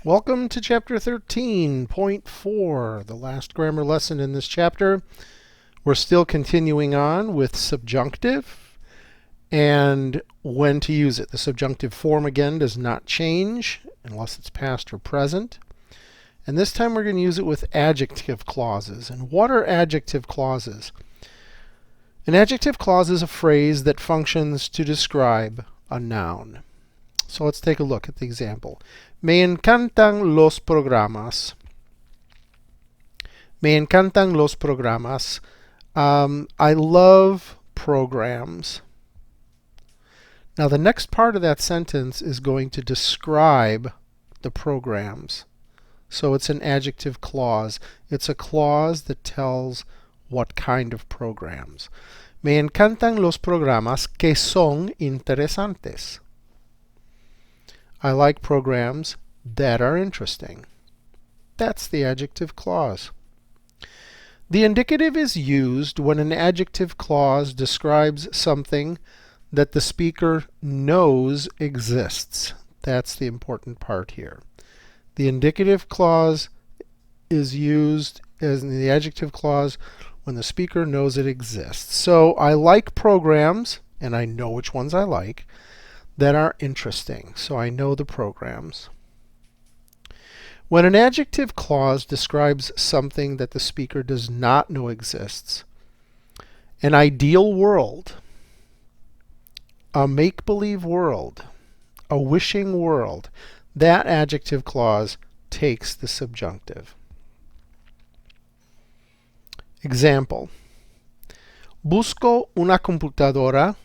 Welcome to chapter 13.4, the last grammar lesson in this chapter. We're still continuing on with subjunctive and when to use it. The subjunctive form again does not change unless it's past or present. And this time we're going to use it with adjective clauses. And what are adjective clauses? An adjective clause is a phrase that functions to describe a noun. So let's take a look at the example. Me encantan los programas. Me encantan los programas. I love programs. Now the next part of that sentence is going to describe the programs. So it's an adjective clause. It's a clause that tells what kind of programs. Me encantan los programas que son interesantes. I like programs that are interesting. That's the adjective clause. The indicative is used when an adjective clause describes something that the speaker knows exists. That's the important part here. The indicative clause is used as in the adjective clause when the speaker knows it exists. So I like programs, and I know which ones I like, that are interesting. So I know the programs. When an adjective clause describes something that the speaker does not know exists, an ideal world, a make-believe world, a wishing world, that adjective clause takes the subjunctive. Example. Busco una computadora.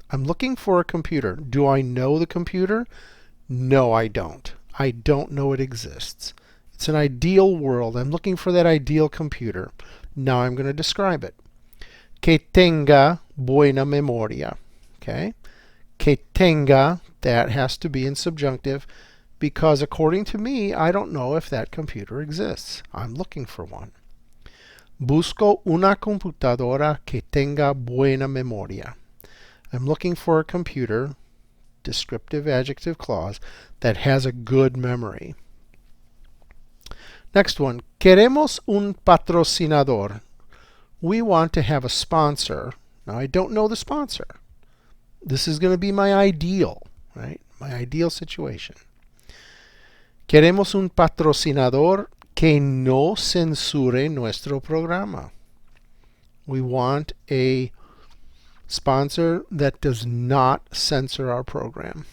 I'm looking for a computer. Do I know the computer? No, I don't. I don't know it exists. It's an ideal world. I'm looking for that ideal computer. Now I'm going to describe it. Que tenga buena memoria. Okay? Que tenga, that has to be in subjunctive because according to me, I don't know if that computer exists. I'm looking for one. Busco una computadora que tenga buena memoria. I'm looking for a computer, descriptive adjective clause, that has a good memory. Next one. Queremos un patrocinador. We want to have a sponsor. Now, I don't know the sponsor. This is going to be my ideal, right? My ideal situation. Queremos un patrocinador que no censure nuestro programa. We want a sponsor that does not censor our program.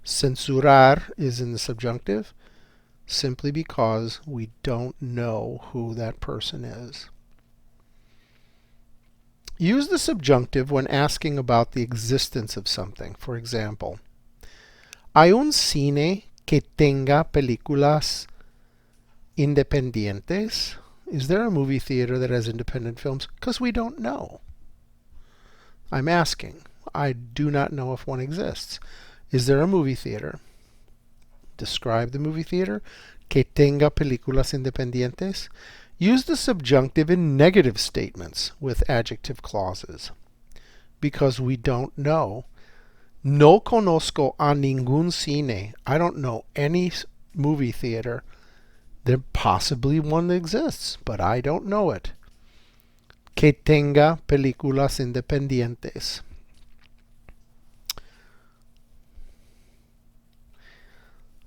Censurar is in the subjunctive simply because we don't know who that person is. Use the subjunctive when asking about the existence of something. For example, ¿hay un cine que tenga películas independientes? Is there a movie theater that has independent films? Because we don't know. I'm asking. I do not know if one exists. Is there a movie theater? Describe the movie theater. Que tenga películas independientes. Use the subjunctive in negative statements with adjective clauses. Because we don't know. No conozco a ningún cine. I don't know any movie theater. There possibly one exists, but I don't know it. Que tenga películas independientes.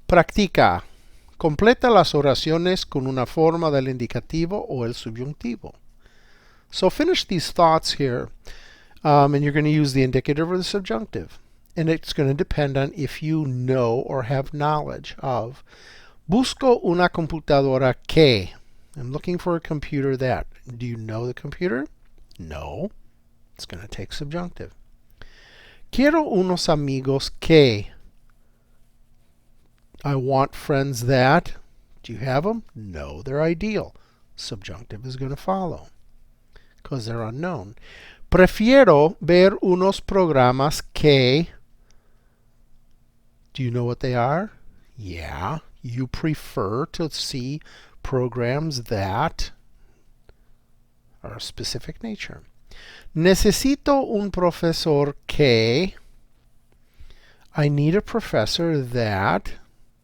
Practica. Completa las oraciones con una forma del indicativo o el subjuntivo. So finish these thoughts here, and you're going to use the indicative or the subjunctive. And it's going to depend on if you know or have knowledge of. Busco una computadora que. I'm looking for a computer that. Do you know the computer? No. It's going to take subjunctive. Quiero unos amigos que. I want friends that. Do you have them? No, they're ideal. Subjunctive is going to follow because they're unknown. Prefiero ver unos programas que. Do you know what they are? Yeah. You prefer to see programs that are of specific nature. Necesito un profesor que. I need a professor that,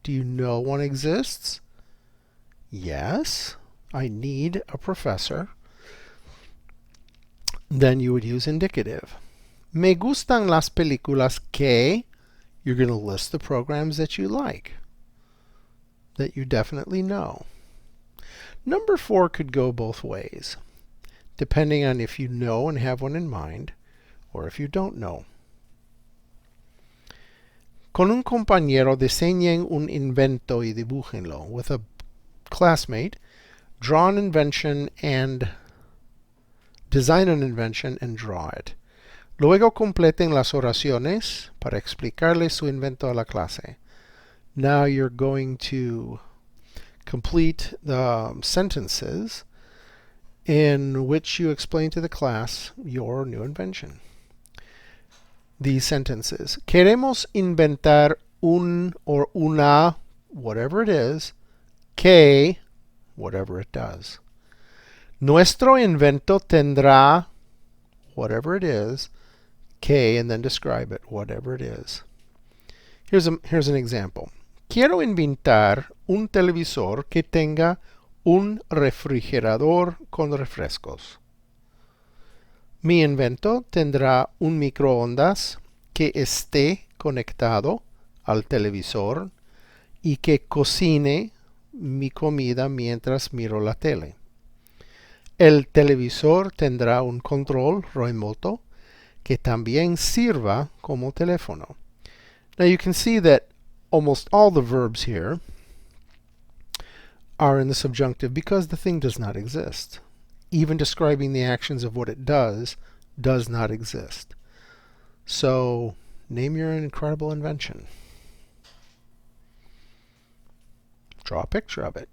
do you know one exists? Yes, I need a professor. Then you would use indicative. Me gustan las películas que, you're going to list the programs that you like, that you definitely know. Number 4 could go both ways, depending on if you know and have one in mind, or if you don't know. Con un compañero diseñen un invento y dibújenlo. With a classmate, draw an invention and design an invention and draw it. Luego completen las oraciones para explicarle su invento a la clase. Now you're going to complete the sentences in which you explain to the class your new invention. These sentences. Queremos inventar un or una, whatever it is, que, whatever it does. Nuestro invento tendrá, whatever it is, que, and then describe it, whatever it is. Here's an example. Quiero inventar un televisor que tenga un refrigerador con refrescos. Mi invento tendrá un microondas que esté conectado al televisor y que cocine mi comida mientras miro la tele. El televisor tendrá un control remoto que también sirva como teléfono. Now you can see that almost all the verbs here are in the subjunctive because the thing does not exist. Even describing the actions of what it does not exist. So name your incredible invention. Draw a picture of it.